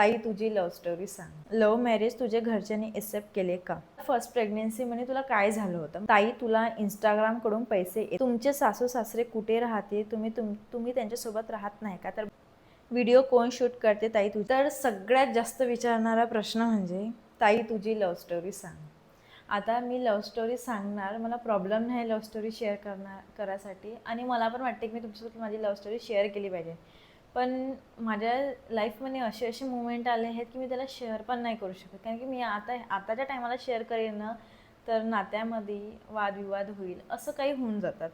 ताई तुझी love story सांग. लव्ह मॅरेज तुझ्या घरच्यांनी एक्सेप्ट केले का? फर्स्ट प्रेग्नेन्सी मध्ये तुला काय झालं होतं? ताई तुला इंस्टाग्राम कडून पैसे तुमचे सासू सासरे कुठे राहते? तुम्ही त्यांच्यासोबत राहत नाही का? तर व्हिडिओ कोण शूट करते ताई तुझी? तर सगळ्यात जास्त विचारणारा प्रश्न म्हणजे ताई तुझी लव्ह स्टोरी सांग. आता मी लव्ह स्टोरी सांगणार, मला प्रॉब्लेम नाही लव्ह स्टोरी शेअर करायसाठी, आणि मला पण वाटते की मी तुमच्यासोबत माझी लव्ह स्टोरी शेअर केली पाहिजे. पण माझ्या लाईफमध्ये असे मोमेंट आले आहेत की मी त्याला शेअर पण नाही करू शकत, कारण की मी आताच्या टायमाला शेअर करेन ना तर नात्यामध्ये वादविवाद होईल, असं काही होऊन जातात.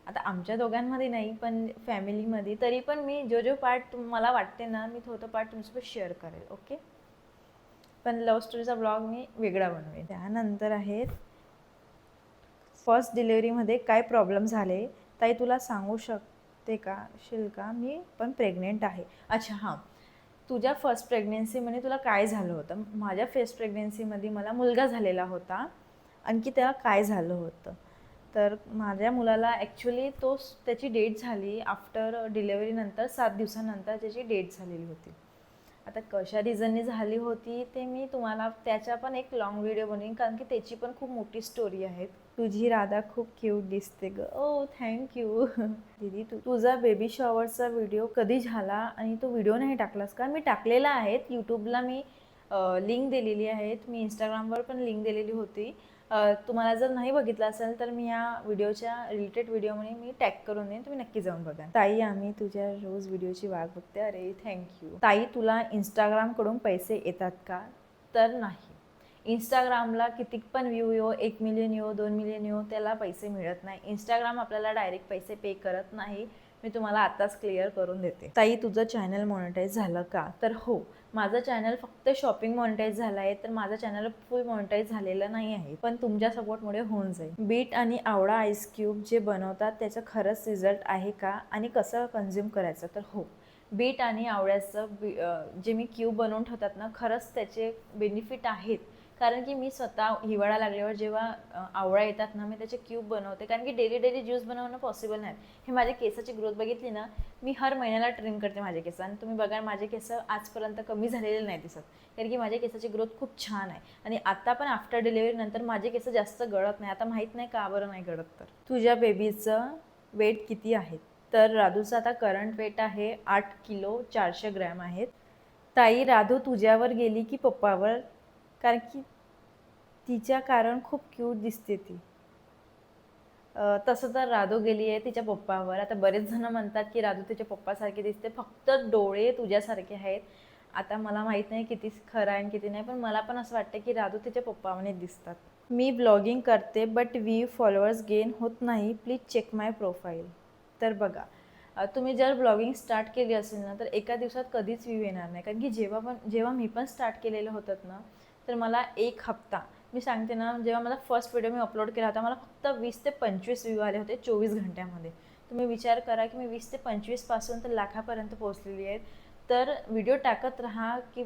आता आमच्या दोघांमध्ये नाही पण फॅमिलीमध्ये, तरी पण मी जो पार्ट मला वाटते ना मी तो पार्ट तुमच्यासोबत शेअर करेल. ओके, पण लव्ह स्टोरीचा ब्लॉग मी वेगळा बनवेन. त्यानंतर आहेत फर्स्ट डिलिव्हरीमध्ये काय प्रॉब्लेम झाले ताई तुला सांगू शकते का का मी पण प्रेग्नेंट आहे. अच्छा हां, तुझ्या फर्स्ट प्रेग्नेन्सीमध्ये तुला काय झालं होतं? माझ्या फर्स्ट प्रेग्नेन्सीमध्ये मला मुलगा झालेला होता. आणखी त्याला काय झालं होतं, तर माझ्या मुलाला ॲक्च्युली त्याची डेट झाली आफ्टर डिलेवरीनंतर 7 दिवसानंतर त्याची डेट झालेली होती. आता कशा रिझनने झाली होती ते मी तुम्हाला त्याचा पण एक लाँग व्हिडिओ बनवीन, कारण की त्याची पण खूप मोठी स्टोरी आहे. तुझी राधा खूप क्यूट दिसते ग. ओ थँक्यू दीदी. तुझा बेबी शॉवरचा व्हिडिओ कधी झाला आणि तो व्हिडिओ नाही टाकलास का? मी टाकलेला आहे यूट्यूबला, मी लिंक दिलेली आहेत, मी इंस्टाग्रामवर पण लिंक दिलेली होती. तुम्हाला जर नाही बघितलं असेल तर मी या व्हिडिओच्या रिलेटेड व्हिडिओमध्ये मी टॅग करून देईन, तुम्ही नक्की जाऊन बघा. ताई आम्ही तुझ्या रोज व्हिडिओची वाट बघते. अरे थँक्यू. ताई तुला इंस्टाग्रामकडून पैसे येतात का? तर नाही. इंस्टाग्रामला किती पण व्ह्यू येऊ, 1 मिलियन येऊ, 2 मिलियन येऊ, त्याला पैसे मिळत नाही. इंस्टाग्राम आपल्याला डायरेक्ट पैसे पे करत नाही. मी तुम्हाला आताच क्लिअर करून देते. ताई तुझं चॅनल मॉनिटाईज झालं का? तर हो, माझं चॅनल फक्त शॉपिंग मॉनिटाईज झालं आहे, तर माझं चॅनल फुल मॉनिटाईज झालेलं नाही आहे, पण तुमच्या सपोर्टमुळे होऊन जाईल. बीट आणि आवळा आईस क्यूब जे बनवतात त्याचं खरंच रिझल्ट आहे का आणि कसं कन्झ्युम करायचं? तर हो, बीट आणि आवळ्याचं जे मी क्यूब बनवून ठेवतात ना, खरंच त्याचे बेनिफिट आहेत. कारण की मी स्वतः हिवाळा लागल्यावर जेव्हा आवळा येतात ना, मी त्याचे क्यूब बनवते, कारण की डेली ज्यूस बनवणं पॉसिबल नाही. हे माझ्या केसाची ग्रोथ बघितली ना, मी हर महिन्याला ट्रिम करते माझे केस, आणि तुम्ही बघा माझे केस आजपर्यंत कमी झालेले नाही दिसत, कारण की माझ्या केसाची ग्रोथ खूप छान आहे. आणि आता पण आफ्टर डिलिव्हरी नंतर माझे केस जास्त गळत नाही. आता माहीत नाही का बरं नाही गळत. तर तुझ्या बेबीचं वेट किती आहे? तर राधूचं आता करंट वेट आहे 8 किलो 400 ग्रॅम आहेत. ताई राधू तुझ्यावर गेली की पप्पावर? कारण की तिच्या कारण खूप क्यूट दिसते ती. तसं तर राधू गेली आहे तिच्या पप्पावर. आता बरेच जण म्हणतात की राधू तिच्या पप्पासारखी दिसते, फक्त डोळे तुझ्यासारखे आहेत. आता मला माहीत नाही किती खरं आहे आणि किती नाही, पण मला पण असं वाटतं की राधू तिच्या पप्पावाने दिसतात. मी ब्लॉगिंग करते बट फॉलोअर्स गेन होत नाही, प्लीज चेक माय प्रोफाईल. तर बघा, तुम्ही जर ब्लॉगिंग स्टार्ट केली असेल ना तर एका दिवसात कधीच व्ह्यू येणार नाही, कारण की जेव्हा मी पण स्टार्ट केलेलं होतं ना, तर मला एक हप्ता, मी सांगते ना, जेव्हा मला फर्स्ट व्हिडिओ मी अपलोड केला होता मला फक्त 20 ते 25 व्ह्यू आले होते 24 घंट्यामध्ये. तुम्ही विचार करा की मी 20 ते 25 पासून तर लाखापर्यंत पोहोचलेली आहेत. तर व्हिडिओ टाकत राहा, की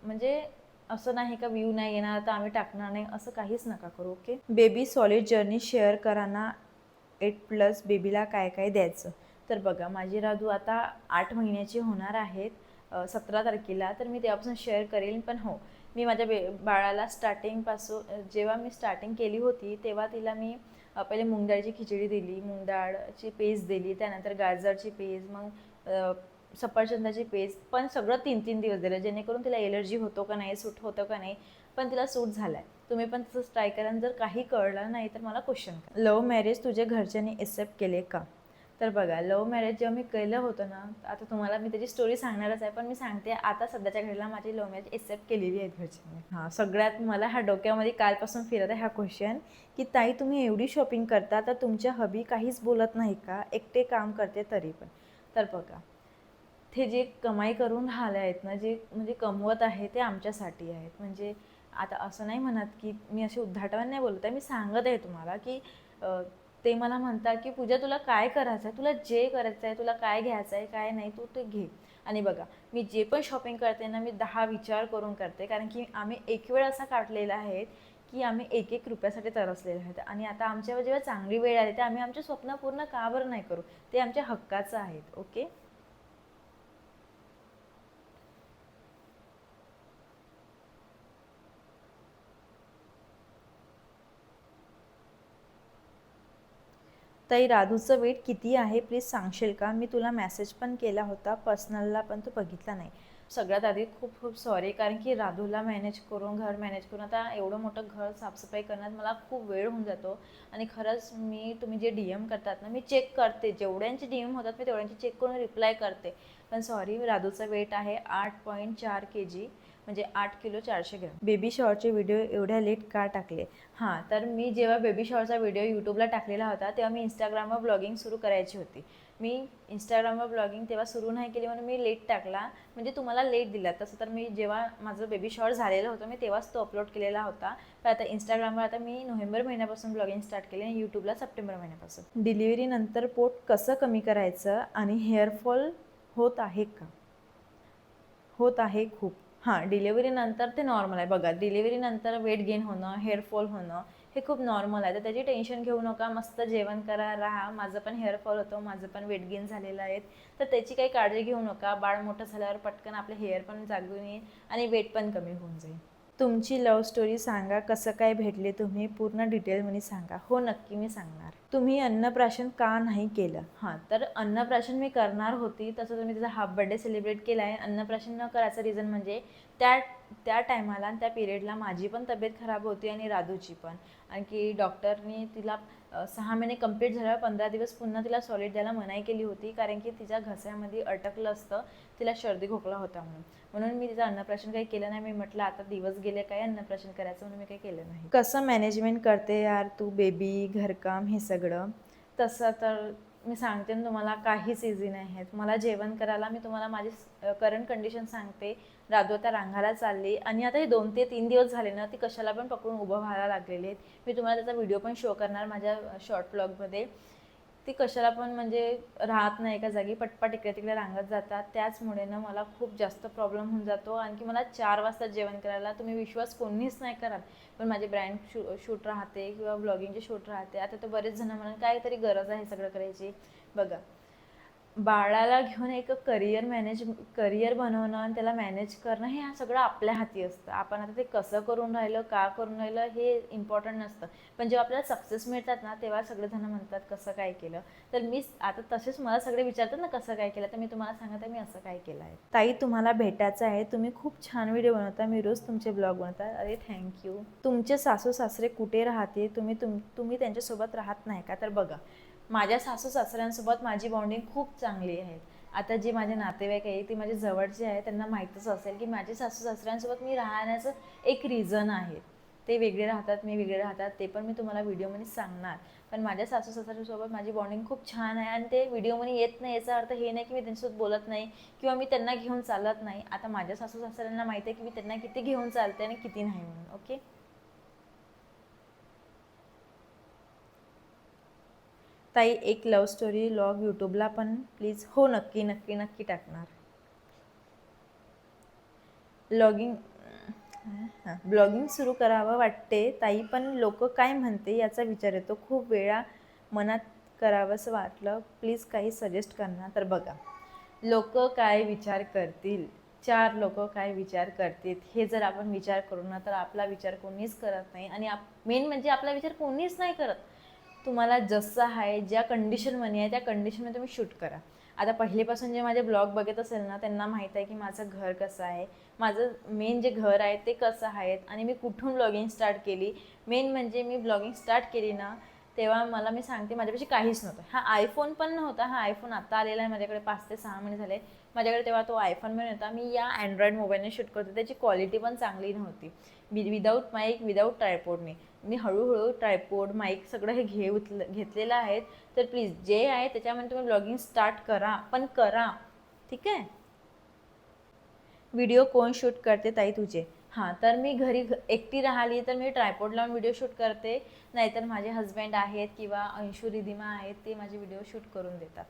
म्हणजे असं नाही का व्ह्यू नाही येणार तर आम्ही टाकणार नाही, असं काहीच नका करू. Okay, baby solid journey share करा ना. 8+ बेबीला काय काय द्यायचं? तर बघा, माझी राधू आता 8 महिन्याची होणार आहेत 17 तारखेला, तर मी तेव्हापासून शेअर करेन. पण हो, मी माझ्या बाळाला स्टार्टिंगपासून जेव्हा मी स्टार्टिंग केली होती तेव्हा तिला मी पहिले मूग डाळीची खिचडी दिली, मूग डाळची पेस्ट दिली, त्यानंतर गाजरची पेस्ट, मग सफरचंदाची पेस्ट, पण सगळं 3-3 दिवस दिलं, जेणेकरून तिला एलर्जी होतो का नाही, सूट होतं का नाही, पण तिला सूट झाला आहे. तुम्ही पण तसंच ट्राय करा. जर काही कळलं नाही तर मला क्वेश्चन करा. लव्ह मॅरेज तुझ्या घरच्यांनी एक्सेप्ट केले का? तर बघा, लव्ह मॅरेज जेव्हा मी केलं होतं ना, आता तुम्हाला मी त्याची स्टोरी सांगणारच आहे, पण मी सांगते आता सध्याच्या घडीला माझी लव्ह मॅरेज एक्सेप्ट केलेली आहे घरच्यांनी. हां, सगळ्यात मला ह्या डोक्यामध्ये कालपासून फिरत आहे हा क्वेश्चन, की ताई तुम्ही एवढी शॉपिंग करता तर तुमच्या हबी काहीच बोलत नाही का? एकटे काम करते तरी पण. तर बघा, ते जे कमाई करून राहिले आहेत ना, जे म्हणजे कमवत आहे ते आमच्यासाठी आहेत. म्हणजे आता असं नाही म्हणत की मी अशी उद्धटपणे नाही बोलत आहे, मी सांगत आहे तुम्हाला की ते मला म्हणतात की पूजा तुला काय करायचं आहे, तुला जे करायचं आहे, तुला काय घ्यायचं आहे काय नाही तू ते घे. आणि बघा, मी जे पण शॉपिंग करते ना मी 10 विचार करून करते, कारण की आम्ही एक वेळ असा काढलेला आहे की आम्ही एक एक रुपयासाठी तरसलेले आहेत. आणि आता आमच्यावर जेव्हा चांगली वेळ आली तर आम्ही आमचे स्वप्न पूर्ण का बरं नाही करू? ते आमच्या हक्काचं आहेत. ओके. ताई राधूचं वेट किती आहे प्लीज सांगशील का? मी तुला मेसेज पण केला होता पर्सनलला, पण तू बघितला नाही. सगळ्यात आधी खूप खूप सॉरी, कारण की राधूला मॅनेज करून, घर मॅनेज करून, आता एवढं मोठं घर साफसफाई करण्यात मला खूप वेळ होऊन जातो. आणि खरंच तुम्ही जे DM करतात ना, मी चेक करते, जेवढ्यांचे DM होतात मी तेवढ्यांची चेक करून रिप्लाय करते. पण सॉरी, राधूचा वेट आहे 8.4 kg, म्हणजे 8 किलो 400 ग्रॅम. बेबी शॉवरचे व्हिडिओ एवढ्या लेट का टाकले? हां, तर मी जेव्हा बेबी शॉवरचा व्हिडिओ यूट्यूबला टाकलेला होता तेव्हा मी इंस्टाग्रामवर ब्लॉगिंग सुरू करायची होती. मी इंस्टाग्रामवर ब्लॉगिंग तेव्हा सुरू नाही केली म्हणून मी लेट टाकला, म्हणजे तुम्हाला लेट दिला. तसं तर मी जेव्हा माझं बेबी शॉवर झालेलं होतं मी तेव्हाच तो अपलोड केलेला होता. पण आता इंस्टाग्रामवर आता मी नोव्हेंबर महिन्यापासून ब्लॉगिंग स्टार्ट केली आणि यूट्यूबला सप्टेंबर महिन्यापासून. डिलिव्हरीनंतर पोट कसं कमी करायचं आणि हेअरफॉल होत आहे का? होत आहे खूप. हां, डिलिव्हरीनंतर ते नॉर्मल आहे. बघा, डिलिव्हरीनंतर वेट गेन होणं, हेअरफॉल होणं हे खूप नॉर्मल आहे. तर त्याची टेन्शन घेऊ नका. मस्त जेवण करा, राहा. माझं पण हेअरफॉल होतं, माझं पण वेट गेन झालेलं आहे. तर त्याची काही काळजी घेऊ नका. बाळ मोठं झाल्यावर पटकन आपलं हेअर पण जागून येईल आणि वेट पण कमी होऊन जाईल. तुमची लव्ह स्टोरी सांगा, कसं काय भेटले तुम्ही? पूर्ण डिटेलमध्ये सांगा. हो, नक्की मी सांगणार. तुम्ही अन्नप्राशन का नाही केलं? हां, तर अन्नप्राशन मी करणार होती. तसं तुम्ही तिचा हाफ बर्थडे सेलिब्रेट केला आहे. अन्नप्राशन न करायचं रिझन म्हणजे त्या टायमाला आणि त्या पिरियडला माझी पण तब्येत खराब होती आणि राधूची पण. आणखी डॉक्टरनी तिला 6 महिने कंप्लीट झाल्यावर 15 दिवस पुन्हा तिला सॉलिड द्यायला मनाई केली होती, कारण की तिच्या घशामध्ये अटकलं असतं, तिला सर्दी खोकला होता म्हणून मी तिचं अन्नप्राशन काही केलं नाही. मी म्हटलं आता दिवस गेले, काय अन्नप्राशन करायचं, म्हणून मी काही केलं नाही. कसं मॅनेजमेंट करते यार तू, बेबी, घरकाम हे सगळं? तसं तर मी सांगते ना तुम्हाला, काहीच इझी नाही आहे. मला जेवण करायला, मी तुम्हाला माझी करंट कंडिशन सांगते. राधू आता रांगाला चालली आणि आता हे 2 ते 3 दिवस झाले ना, ती कशाला पण पकडून उभं व्हायला लागलेली आहेत. मी तुम्हाला त्याचा व्हिडिओ पण शो करणार माझ्या शॉर्ट ब्लॉगमध्ये. ती कशाला पण म्हणजे राहत नाही एका जागी, पटपट इकडे तिकडे रांगत जातात. त्याचमुळे ना मला खूप जास्त प्रॉब्लेम होऊन जातो. आणखी मला 4 वाजता जेवण करायला, तुम्ही विश्वास कोणीच नाही कराल, पण माझे ब्रँड शूट राहते किंवा ब्लॉगिंगचे शूट राहते. आता तर बरेच जण म्हणून काहीतरी गरज आहे सगळं करायची. बघा, बाळाला घेऊन एक करिअर बनवणं आणि त्याला मॅनेज करणं हे सगळं आपल्या हाती असतं. आपण आता ते कसं करून राहिलं, का करून राहिलं हे इम्पॉर्टंट नसतं. पण जेव्हा आपल्याला सक्सेस मिळतात ना, तेव्हा सगळेजण म्हणतात कसं काय केलं. तर मी आता तसेच मला सगळे विचारतात ना कसं काय केलं, तर मी तुम्हाला सांगत आहे मी असं काय केलं आहे. ताई, तुम्हाला भेटायचं आहे. तुम्ही खूप छान व्हिडिओ बनवता, मी रोज तुमचे ब्लॉग बनवता. अरे थँक्यू. तुमचे सासू सासरे कुठे राहते? तुम्ही त्यांच्यासोबत राहत नाही का? तर बघा, माझ्या सासू सासऱ्यांसोबत माझी बॉन्डिंग खूप चांगली आहे. आता जे माझे नातेवाईक आहे ते माझे जवळचे आहे, त्यांना माहीतच असेल की माझे सासू सासऱ्यांसोबत मी राहण्याचं एक रिझन आहे. ते वेगळे राहतात, मी वेगळे राहतात, ते पण मी तुम्हाला व्हिडिओमध्ये सांगणार. पण माझ्या सासू सासऱ्यांसोबत माझी बॉन्डिंग खूप छान आहे आणि ते व्हिडिओमध्ये येत नाही. याचा अर्थ हे नाही की मी त्यांच्यासोबत बोलत नाही किंवा मी त्यांना घेऊन चालत नाही. आता माझ्या सासू सासऱ्यांना माहिती आहे की मी त्यांना किती घेऊन चालते आणि किती नाही म्हणून. ओके. ताई, एक लव्ह स्टोरी लॉग यूट्यूबला पण प्लीज. हो, नक्की नक्की नक्की टाकणार. ब्लॉगिंग सुरू करावं वाटते ताई, पण लोक काय म्हणते याचा विचार येतो. खूप वेळा मनात करावंसं वाटलं, प्लीज काही सजेस्ट करणार. तर बघा, लोक काय विचार करतील, 4 लोक काय विचार करतील, हे जर आपण विचार करू ना, तर आपला विचार कोणीच करत नाही. आणि मेन म्हणजे आपला विचार कोणीच नाही करत. तुम्हाला जसं आहे, ज्या कंडिशनमध्ये आहे त्या कंडिशनमध्ये तुम्ही शूट करा. आता पहिलेपासून जे माझे ब्लॉग बघत असेल ना, त्यांना माहीत आहे की माझं घर कसं आहे, माझं मेन जे घर आहे ते कसं आहे आणि मी कुठून ब्लॉगिंग स्टार्ट केली. मेन म्हणजे मी ब्लॉगिंग स्टार्ट केली ना, तेव्हा मी सांगते माझ्यापाशी काहीच नव्हतं. हा आयफोन पण नव्हता. हा आयफोन आता आलेला आहे माझ्याकडे, 5 ते 6 महिने झाले माझ्याकडे. तेव्हा तो आयफोन पण नव्हता. मी या अँड्रॉइड मोबाईलने शूट करते. त्याची क्वालिटी पण चांगली नव्हती. विदाऊट माईक, विदाऊट ट्रायपॉडने मी हळूहळू ट्रायपॉड, माईक सगळं हे घेतलेलं आहे. तर प्लीज जे आहे त्याच्यामध्ये तुम्ही ब्लॉगिंग स्टार्ट करा, पण करा. ठीक आहे. व्हिडिओ कोण शूट करते ताई तुझे? हां, तर मी घरी एकटी राहिली तर मी ट्रायपॉड लावून व्हिडिओ शूट करते, नाहीतर माझे हस्बंड आहेत किंवा अंशू रिधिमा आहेत, ते माझे व्हिडिओ शूट करून देतात.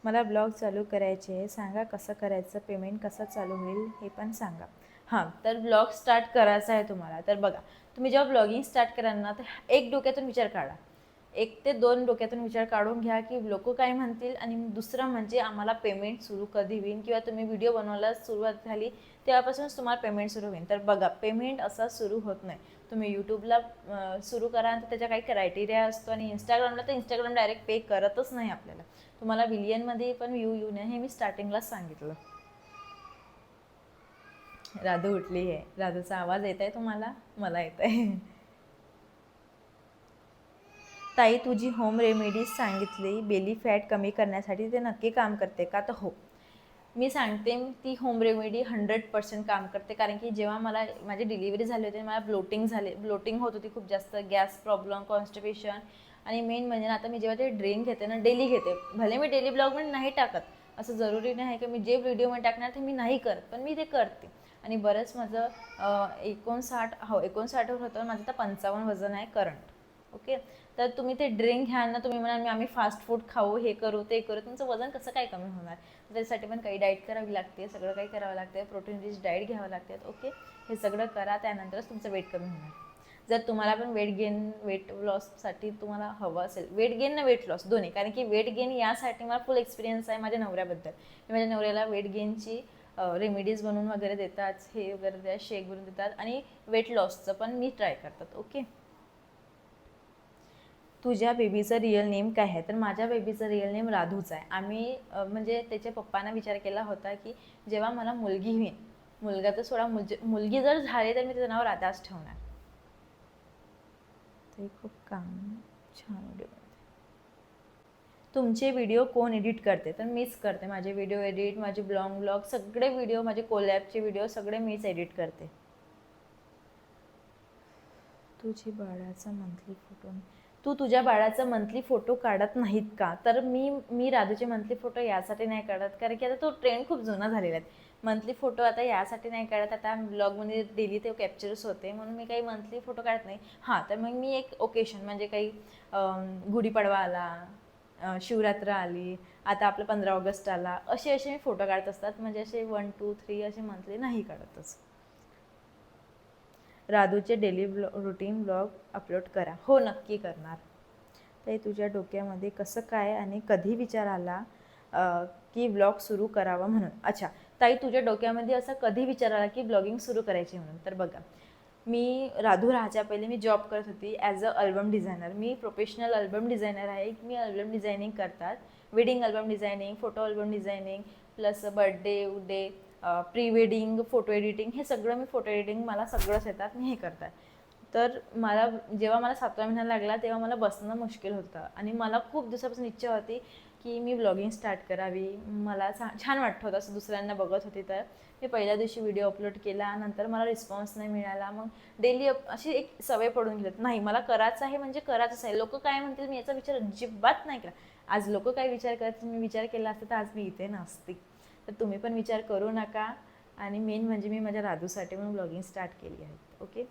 मला ब्लॉग चालू करायचे आहे, सांगा कसं करायचं, पेमेंट कसं चालू होईल हे पण सांगा. हां, तर ब्लॉग स्टार्ट करायचा आहे तुम्हाला. तर बघा, तुम्ही जेव्हा ब्लॉगिंग स्टार्ट कराल ना, तर एक डोक्यातून विचार काढा, 1 ते 2 डोक्यातून विचार काढून घ्या की लोक काय म्हणतील, आणि दुसरं म्हणजे आम्हाला पेमेंट सुरू कधी होईल, किंवा तुम्ही व्हिडिओ बनवायला सुरुवात झाली तेव्हापासूनच तुम्हाला पेमेंट सुरू होईल. तर बघा, पेमेंट असा सुरू होत नाही. तुम्ही यूट्यूबला सुरू करा तर त्याच्या काही क्रायटेरिया असतो, आणि इंस्टाग्रामला तर इंस्टाग्राम डायरेक्ट पे करतच नाही आपल्याला. तुम्हाला मिलियनमध्ये पण व्ह्यू येऊ नये हे मी स्टार्टिंगलाच सांगितलं. राधू उठली आहे. राधूचा आवाज येत आहे तुम्हाला? मला येत आहे. ताई, तुझी होम रेमेडीज सांगितली बेली फॅट कमी करण्यासाठी, ते नक्की काम करते का? तर हो, मी सांगते ती होम रेमेडी 100% काम करते. कारण की जेव्हा मला माझी डिलिव्हरी झाली होती, मला ब्लोटिंग होत होती खूप जास्त, गॅस प्रॉब्लेम, कॉन्स्टिपेशन, आणि मेन म्हणजे आता मी जेव्हा ते ड्रिंक घेते ना, डेली घेते. भले मी डेली ब्लॉगमध्ये नाही टाकत, असं जरुरी नाही की मी जे व्हिडिओमध्ये टाकणार ते मी नाही करत, पण मी ते करते. आणि बरंच माझं 59 वर होतं, माझं तर 55 वजन आहे करंट. ओके, तर तुम्ही ते ड्रिंक घ्याल ना, तुम्ही म्हणाल आम्ही फास्ट फूड खाऊ, हे करू ते करू, तुमचं वजन कसं काय कमी होणार? त्यासाठी पण काही डाएट करावी लागते, सगळं काही करावं लागतं, प्रोटीन रिच डाएट घ्यावं लागते. ओके, हे सगळं करा, त्यानंतरच तुमचं वेट कमी होणार. जर तुम्हाला पण वेट लॉससाठी तुम्हाला हवं असेल, वेट गेन ना वेट लॉस दोन्ही, कारण की वेट गेन यासाठी मला फुल एक्सपिरियन्स आहे माझ्या नवऱ्याबद्दल. माझ्या नवऱ्याला वेट गेनची रेमेडीज बनवून वगैरे देतात, हे वगैरे देतात, शेक बनवून देतात, आणि वेट लॉसचं पण मी ट्राय करतात. ओके, तुझ्या बेबीचं रिअल नेम काय आहे? तर माझ्या बेबीचं रिअल नेम राधूच आहे. आम्ही म्हणजे त्याच्या पप्पांना विचार केला होता की जेव्हा मला मुलगी होईल, मुलगा तर सोडा, मुलगी जर झाली तर मी त्याचं नाव राधाच ठेवणार. ते खूप काम छान व्हिडिओ. तुमचे व्हिडिओ कोण एडिट करते? तर मीच करते. माझे व्हिडिओ एडिट, माझे ब्लॉग सगळे व्हिडिओ, माझे कोलॅबचे व्हिडिओ सगळे मीच एडिट करते. तुझ्या बाळाचा मंथली फोटो काढत नाहीत का? तर मी राधूचे मंथली फोटो यासाठी नाही काढत, कारण की आता तो ट्रेंड खूप जुना झालेला आहे. मंथली फोटो आता यासाठी नाही काढत, आता ब्लॉगमध्ये डेली ते कॅप्चर्स होते, म्हणून मी काही मंथली फोटो काढत नाही. हां, तर मग मी एक ओकेशन म्हणजे काही गुढीपाडवा आला, शिवरात्र आली, आता आपलं 15 ऑगस्ट आला, असे मी फोटो काढत असतात. म्हणजे असे 1, 2, 3 असे मंथली नाही काढतच. राधूचे डेली रुटीन ब्लॉग अपलोड करा. हो, नक्की करणार. ताई, तुझ्या डोक्यामध्ये कसं काय आणि कधी विचार आला की ब्लॉग सुरू करावा म्हणून? अच्छा ताई, तुझ्या डोक्यामध्ये असा कधी विचार आला की ब्लॉगिंग सुरू करायची म्हणून? तर बघा, मी राधू राहायच्या पहिले मी जॉब करत होती as a album designer. Me professional album designer आहे. मी अल्बम डिझायनिंग करतात, wedding album designing, photo album designing, plus birthday pre wedding, photo editing, हे सगळं मी फोटो एडिटिंग मला सगळंच येतात, मी हे करतात. तर जेव्हा मला 7वा महिना लागला तेव्हा मला बसणं मुश्किल होतं, आणि मला खूप दिवसापासून इच्छा होती की मी व्लॉगिंग स्टार्ट करावी. मला छान वाटत होतं असं, दुसऱ्यांना बघत होती. तर मी पहिल्या दिवशी व्हिडिओ अपलोड केला, नंतर मला रिस्पॉन्स नाही मिळाला. मग डेली अशी एक सवय पडून गेली, नाही मला करायचं आहे म्हणजे करायचंच आहे. लोक काय म्हणतील मी याचा विचार अजिबात नाही केला. आज लोक काय विचार करतील, मी विचार केला असता तर आज मी इथे नसते. तर तुम्ही पण विचार करू नका. आणि मेन म्हणजे मी माझ्या राधूसाठी म्हणून ब्लॉगिंग स्टार्ट केली आहे. ओके,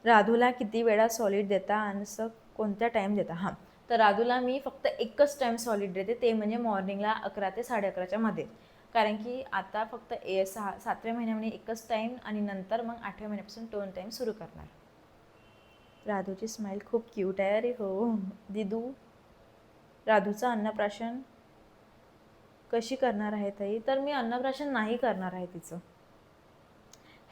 राधूला किती वेळा सॉलिड देता आणि कोणत्या टाईम देता? हां, तर राधूला मी फक्त एकच टाईम सॉलिड देते, ते म्हणजे मॉर्निंगला 11 ते 11:30च्या मध्ये. कारण की आता फक्त 7व्या महिन्यामध्ये एकच टाईम, आणि नंतर मग 8व्या महिन्यापासून 2 टाईम सुरू करणार. राधूची स्माईल खूप क्यूट आहे. अरे हो दिदू. राधूचं अन्नप्राशन कशी करणार आहे ताई? तर मी अन्नप्राशन नाही करणार आहे तिचं.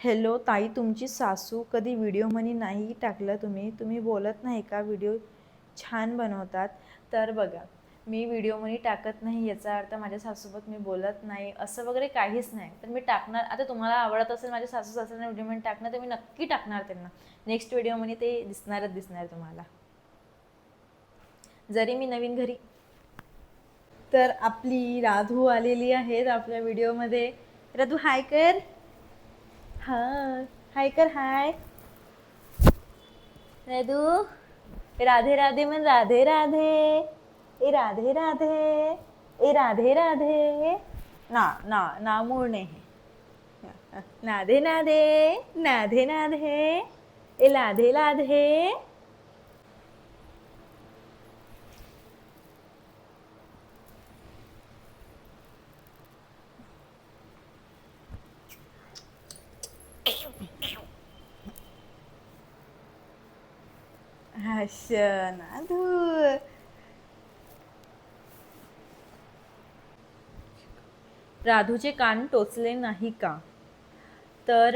हॅलो ताई, तुमची सासू कधी व्हिडिओ म्हणी नाही टाकलं तुम्ही बोलत नाही का? व्हिडिओ छान बनवतात. तर बघा, मी व्हिडिओ म्हणी टाकत नाही याचा अर्थ माझ्या सासूसोबत मी बोलत नाही असं वगैरे काहीच नाही. तर मी टाकणार. आता तुम्हाला आवडत असेल माझ्या सासू सासऱ्यांना व्हिडिओ म्हणी टाकणं, तर मी नक्की टाकणार त्यांना. नेक्स्ट व्हिडिओ म्हणी ते दिसणार तुम्हाला, जरी मी नवीन घरी. तर आपली राधू आलेली आहे आपल्या व्हिडिओमध्ये. राधू हाय कर. हाय कर. हाय राधू. राधे राधे म्हण. राधे राधे. ए राधे राधे. ए राधे राधे. ना ना ना मूळ नाही. नाधे नाधे. नाधे नाधे. ए लाधे लाधे. नादू. राधूचे कान टोचले नाही का? तर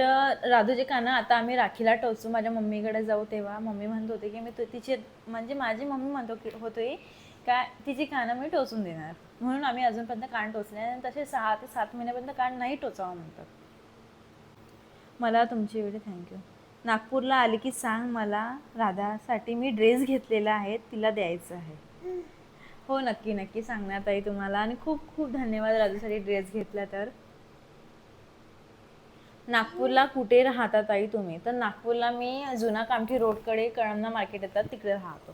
राधूचे कान आता आम्ही राखीला टोचू. माझ्या मम्मीकडे जाऊ तेव्हा मम्मी म्हणत होते की मी तिचे म्हणजे माझी मम्मी म्हणतो की होते का तिची कानं मी टोचून देणार, म्हणून आम्ही अजूनपर्यंत कान टोचले आणि तसे 6 ते 7 महिन्यापर्यंत कान नाही टोचावं म्हणतात. मला तुमची व्हिडिओ थँक्यू. नागपूरला आली की सांग, मला राधासाठी मी ड्रेस घेतलेला आहे, तिला द्यायचं आहे. हो नक्की नक्की सांगणार ताई तुम्हाला, आणि खूप खूप धन्यवाद राधासाठी ड्रेस घेतला तर. नागपूरला कुठे राहता ताई तुम्ही? तर नागपूरला मी जुना कामठी रोडकडे कळमना मार्केट येतात तिकडे राहतो.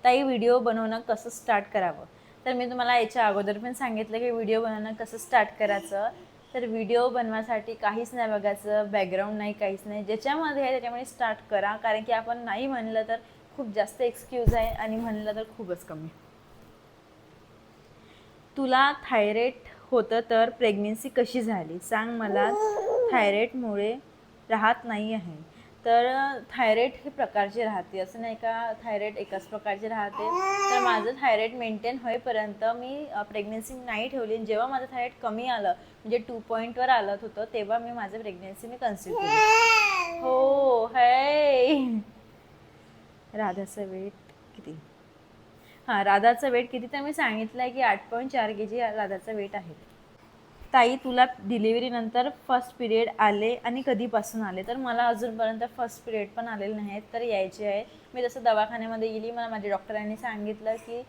ताई व्हिडिओ बनवणं कसं स्टार्ट करावं? तर मी तुम्हाला याच्या अगोदर पण सांगितलं की व्हिडिओ बनवणं कसं स्टार्ट करायचं. तर व्हिडिओ बनवायसाठी काहीच नाही बघायचं, बॅकग्राऊंड नाही, काहीच नाही, ज्याच्यामध्ये आहे त्याच्यामध्ये स्टार्ट करा. कारण की आपण नाही म्हणलं तर खूप जास्त एक्सक्यूज आहे आणि म्हणलं तर खूपच कमी. तुला थायरॉइड होतं तर प्रेग्नेन्सी कशी झाली सांग मला, थायरॉइडमुळे राहत नाही आहे. तर थायरॉइड हे प्रकारचे राहते, असं नाही का थायरॉइड एकाच प्रकारचे राहते. तर माझं थायरॉइड मेंटेन होईपर्यंत मी प्रेग्नेन्सी नाही ठेवली. जेव्हा माझं थायरॉइड कमी आलं म्हणजे 2 आलं होतं तेव्हा मी माझं प्रेग्नेन्सी मी कन्सिव्ह केली. हो है. राधाचं वेट किती? हां राधाचं वेट किती तर मी सांगितलं आहे की 8.4 kg राधाचं वेट आहे. ताई तुला डिलिव्हरीनंतर फर्स्ट पिरियड आले आणि कधीपासून आले? तर मला अजूनपर्यंत फर्स्ट पिरियड पण आलेले नाही आहेत, तर यायचे आहे. मी जसं दवाखान्यामध्ये गेली, मला माझ्या डॉक्टरांनी सांगितलं की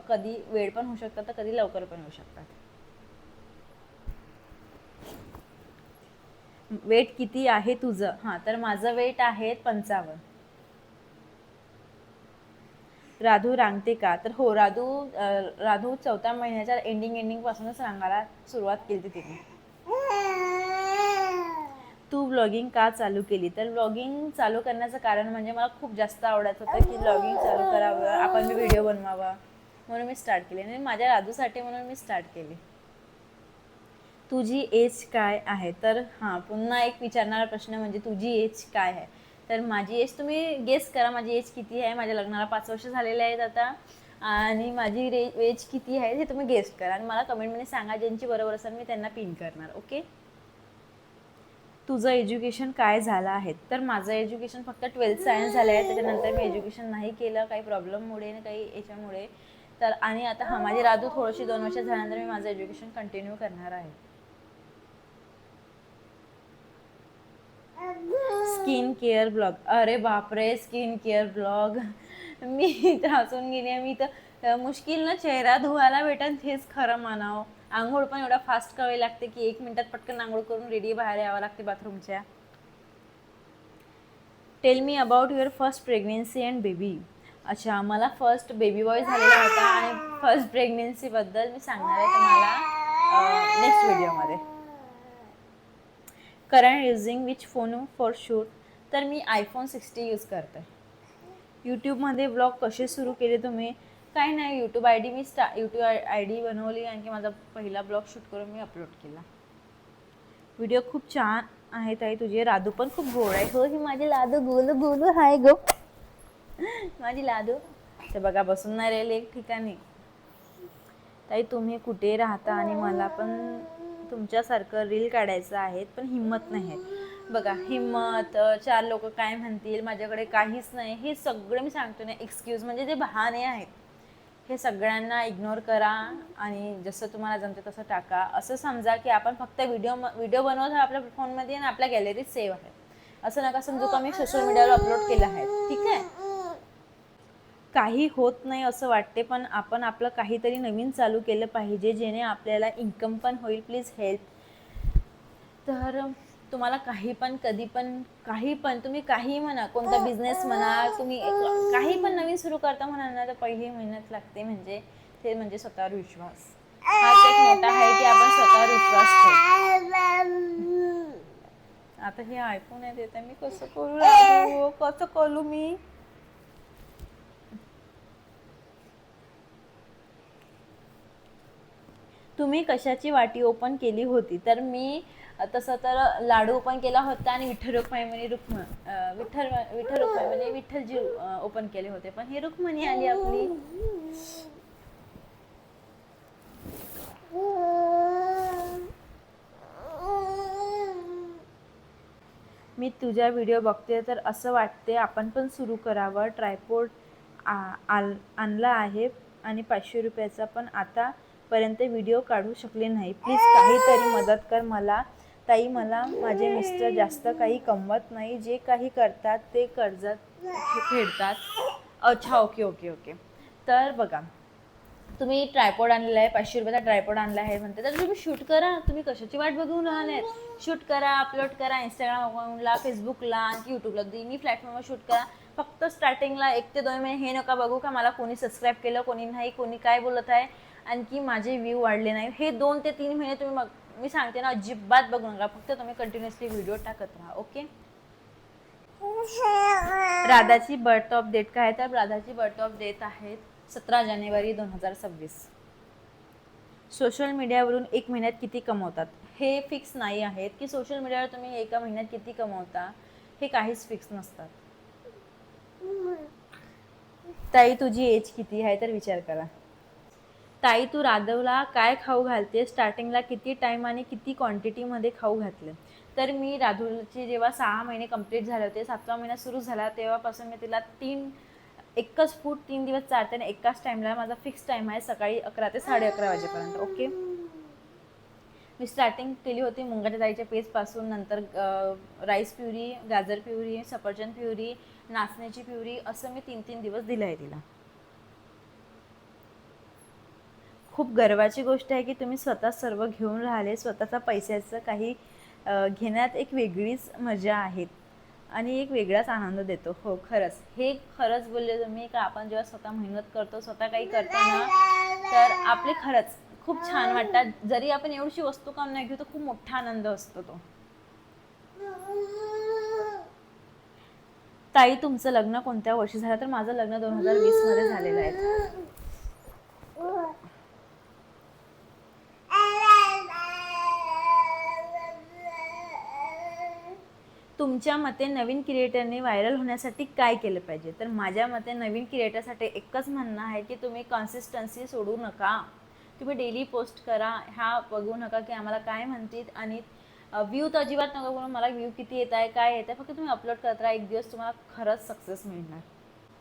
कधी वेळ पण होऊ शकतात तर कधी लवकर पण होऊ शकतात. वेट किती आहे तुझं? हां तर माझं वेट आहे 55. राधू रांगते का? तर हो राधू 4थ्या महिन्याच्या एंडिंगपासूनच रांगायला सुरुवात केली तिने. तू व्लॉगिंग का चालू केली? तर व्लॉगिंग चालू करण्याचं कारण म्हणजे मला खूप जास्त आवडायचं होतं की व्लॉगिंग चालू करावं, आपण मी व्हिडिओ बनवावा, म्हणून मी स्टार्ट केली आणि माझ्या राधूसाठी म्हणून मी स्टार्ट केली. तुझी एज काय आहे? तर हां पुन्हा एक विचारणारा प्रश्न म्हणजे तुझी एज काय आहे? तर माझी एज तुम्ही गेस करा, माझी एज किती आहे. माझ्या लग्नाला 5 वर्ष झालेले आहेत आता, आणि माझी एज किती आहे हे तुम्ही गेस करा आणि मला कमेंटमध्ये सांगा. ज्यांची बरोबर असेल मी त्यांना पिन करणार. ओके. तुझं एज्युकेशन काय झालं आहे? तर माझं एज्युकेशन फक्त 12th सायन्स झालं आहे, त्याच्यानंतर मी एज्युकेशन नाही केलं काही प्रॉब्लेममुळे आणि काही याच्यामुळे. तर आणि आता हां माझी राधू थोडीशी 2 वर्ष झाल्यानंतर मी माझं एज्युकेशन कंटिन्यू करणार आहे. Skin care blog? अरे बापरे, स्किन केअर ब्लॉग मी तर हसून गेली आहे. मी तर मुश्किल ना चेहरा धुवायला भेटेल हेच खरं म्हणावं. आंघोळ पण एवढा फास्ट करावी लागते की 1 मिनिटात पटकन आंघोळ करून रेडी बाहेर यावं लागते बाथरूमच्या. Tell me about your first pregnancy and baby. अच्छा, मला फर्स्ट बेबी बॉय झालेला होता आणि फर्स्ट प्रेग्नेन्सीबद्दल मी सांगणार आहे तुम्हाला नेक्स्ट व्हिडिओमध्ये. Current using which phone for shoot? तर मी iPhone 60 यूज करते. यूट्यूबमध्ये ब्लॉग कसे सुरू केले तुम्ही? काही नाही, यूट्यूब आय डी बनवली आणि माझा पहिला ब्लॉग शूट करून मी अपलोड केला. व्हिडिओ खूप छान आहे ताई तुझी. राधू पण खूप गोड आहे. हो ही माझी लादू गोलू गोलू हाय गो माझी लादू. ते बघा बसून नाही राहिले एक ठिकाणी. ताई तुम्ही कुठे राहता? आणि मला पण तुमच्यासारखं रील काढायचं आहे पण हिंमत नाही आहे. बघा हिंमत, 4 लोक काय म्हणतील, माझ्याकडे काहीच नाही, हे सगळं मी सांगतो ना एक्सक्यूज म्हणजे जे बहाणे आहेत हे सगळ्यांना इग्नोर करा आणि जसं तुम्हाला जमते तसं टाका. असं समजा की आपण फक्त व्हिडिओ बनवत आहे आपल्या फोनमध्ये आणि आपल्या गॅलरीत सेव्ह आहे, असं नका समजू का मी सोशल मीडियावर अपलोड केलं आहे. ठीक आहे. काही होत नाही असं वाटते, पण आपण आपलं काहीतरी नवीन चालू केलं पाहिजे जेणे आपल्याला इन्कम पण होईल. Please help. तर तुम्हाला काही पण कधी पण काही पण तुम्ही काही म्हणा, कोणता बिझनेस म्हणा, तुम्ही काही पण नवीन सुरू करता म्हणा ना, तर पहिली मेहनत लागते. म्हणजे ते म्हणजे स्वतःवर विश्वास. हाच एक मोठा आहे की आपण स्वतःवर विश्वास ठेवू. आता हे ऐकून येते मी कसं करू, कसं करू मी. तुम्ही कशाची वाटी ओपन केली होती? तर मी तसं तर लाडू ओपन केला होता आणि विठ्ठल रुक्माई म्हणे विठ्ठल विठ्ठल रुक्माई म्हणे विठ्ठलजी ओपन केले होते, पण ही रुक्मिणी आली आपली. मी तुझा व्हिडिओ बघते तर असं वाटते आपण पण सुरू करावं. ट्रायपॉड आणला आहे आणि 500 रुपयाचा, पण आतापर्यंत व्हिडिओ काढू शकले नाही. प्लीज काहीतरी मदत कर मला. ताई, मला माझे मिस्टर जास्त काही कमवत नाही, जे काही करतात ते कर्जात फेडतात. अच्छा, ओके ओके ओके. तर बघा, तुम्ही ट्रायपॉड आणलेला आहे, 500 रुपयाचा ट्रायपॉड आणला आहे म्हणते, तर तुम्ही शूट करा. तुम्ही कशाची वाट बघून राहणार? शूट करा, अपलोड करा इंस्टाग्राम अकाउंटला, फेसबुकला आणि यूट्यूबला, दोन्ही प्लॅटफॉर्मवर शूट करा. फक्त स्टार्टिंगला 1 ते 2 महिने हे नका बघू का मला कोणी सबस्क्राईब केलं, कोणी नाही, कोणी काय बोलत आहे, आणखी माझे व्ह्यू वाढले नाही. हे 2 ते 3 महिने तुम्ही मग मी सांगते ना, अजिबात बघू नका. फक्त तुम्ही कंटिन्युअसली व्हिडिओ टाकत राहा. ओके. राधाची बर्थ ऑफ डेट काय आहे? तर राधाची बर्थ ऑफ डेट आहे 17 जानेवारी 2026. सोशल मीडियावरून 1 महिन्यात किती कमवतात? हे फिक्स नाही आहेत की सोशल मीडियावर तुम्ही एका महिन्यात किती कमवता, हे काहीच फिक्स नसतात. ताई, तुझी एज किती आहे? तर विचार करा. ताई, तू राधवला काय खाऊ घालते? स्टार्टिंगला किती टाईम आणि किती क्वांटिटीमध्ये खाऊ घातले? तर मी राधूची जेव्हा 6 महिने कंप्लीट झाले होते, 7वा महिना सुरू झाला, तेव्हापासून मी तिला एकच फूड 3 दिवस चालते आणि एकाच टाईमला. माझा फिक्स टाईम आहे सकाळी 11 ते 11:30 वाजेपर्यंत. ओके. मी स्टार्टिंग केली होती मुंगाच्या डाळीच्या पेस्टपासून, नंतर राईस प्युरी, गाजर प्युरी, सफरचंद प्युरी, नाचण्याची प्युरी, असं मी 3-3 दिवस दिलं आहे तिला. खूप गर्वाची गोष्ट आहे की तुम्ही स्वतः सर्व घेऊन राहिले. स्वतःचा पैशाचं काही घेण्यात एक वेगळीच मजा आहे आणि एक वेगळाच आनंद देतो. हो, खरंच हे खरंच बोलले तुम्ही का आपण जेव्हा स्वतः मेहनत करतो, स्वतः काही करतो ना, तर आपले खरंच खूप छान वाटतात. जरी आपण एवढीशी वस्तू काम नाही घेऊ, तर खूप मोठा आनंद असतो तो. ताई, तुमचं लग्न कोणत्या वर्षी झालं? तर माझं लग्न 2020 मध्ये झालेलं आहे. तुमच्या मते नवीन क्रिएटरने व्हायरल होण्यासाठी काय केलं पाहिजे? तर माझ्या मते नवीन क्रिएटरसाठी एकच म्हणणं आहे की तुम्ही कन्सिस्टन्सी सोडू नका. तुम्ही डेली पोस्ट करा. ह्या बघू नका की आम्हाला काय म्हणतील आणि व्ह्यू तर अजिबात नका करू. मला व्ह्यू किती येत आहे, काय येत आहे, फक्त तुम्ही अपलोड करत राहा. एक दिवस तुम्हाला खरंच सक्सेस मिळणार.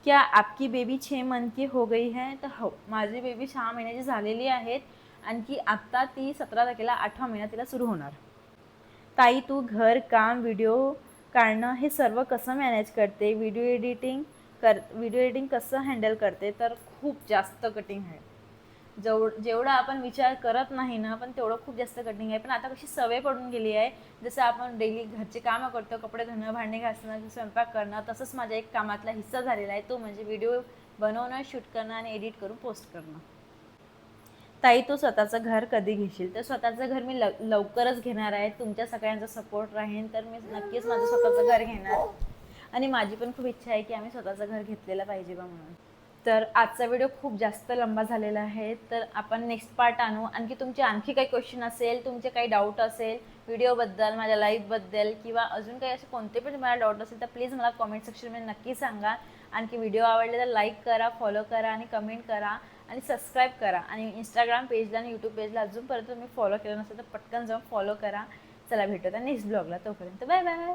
क्या आपकी बेबी 6 मंथ की हो गई है? तर हो, माझी बेबी 6 महिन्याची झालेली आहेत. आणखी आत्ता ती 17 तारखेला 8वा महिना तिला सुरू होणार. ताई, तू घर काम, व्हिडिओ काढणं हे सर्व कसं मॅनेज करते? व्हिडिओ एडिटिंग कसं हँडल करते? तर खूप जास्त कटिंग आहे. जेवढं आपण विचार करत नाही ना, पण तेवढं खूप जास्त कटिंग आहे. पण आता कशी सवय पडून गेली आहे, जसं आपण डेली घरचे कामं करतो, कपडे धुणं, भांडे घासणं, स्वयंपाक करणं, तसंच माझा एक कामातला हिस्सा झालेला आहे, तो म्हणजे व्हिडिओ बनवणं, शूट करणं आणि एडिट करून पोस्ट करणं. ताई, तू स्वतःचं घर कधी घेशील? तर स्वतःचं घर मी लवकरच घेणार आहे. तुमच्या सगळ्यांचा सपोर्ट राहील तर मी नक्कीच माझं स्वतःचं घर घेणार. आणि माझी पण खूप इच्छा आहे की आम्ही स्वतःचं घर घेतलेलं पाहिजे बा म्हणून. तर आजचा व्हिडिओ खूप जास्त लंबा झालेला आहे, तर आपण नेक्स्ट पार्ट आणू. आणखी काही क्वेश्चन असेल, तुमचे काही डाऊट असेल व्हिडिओबद्दल, माझ्या लाईफबद्दल, किंवा अजून काही असे कोणते पण तुम्हाला डाऊट असेल तर प्लीज मला कॉमेंट सेक्शनमध्ये नक्की सांगा. आणखी व्हिडिओ आवडले तर लाईक करा, फॉलो करा आणि कमेंट करा आणि सबस्क्राईब करा. आणि इंस्टाग्राम पेजला आणि यूट्यूब पेजला अजूनपर्यंत तुम्ही फॉलो केलं नसेल तर पटकन जाऊन फॉलो करा. चला, भेटूया नेक्स्ट ब्लॉगला. तोपर्यंत बाय बाय.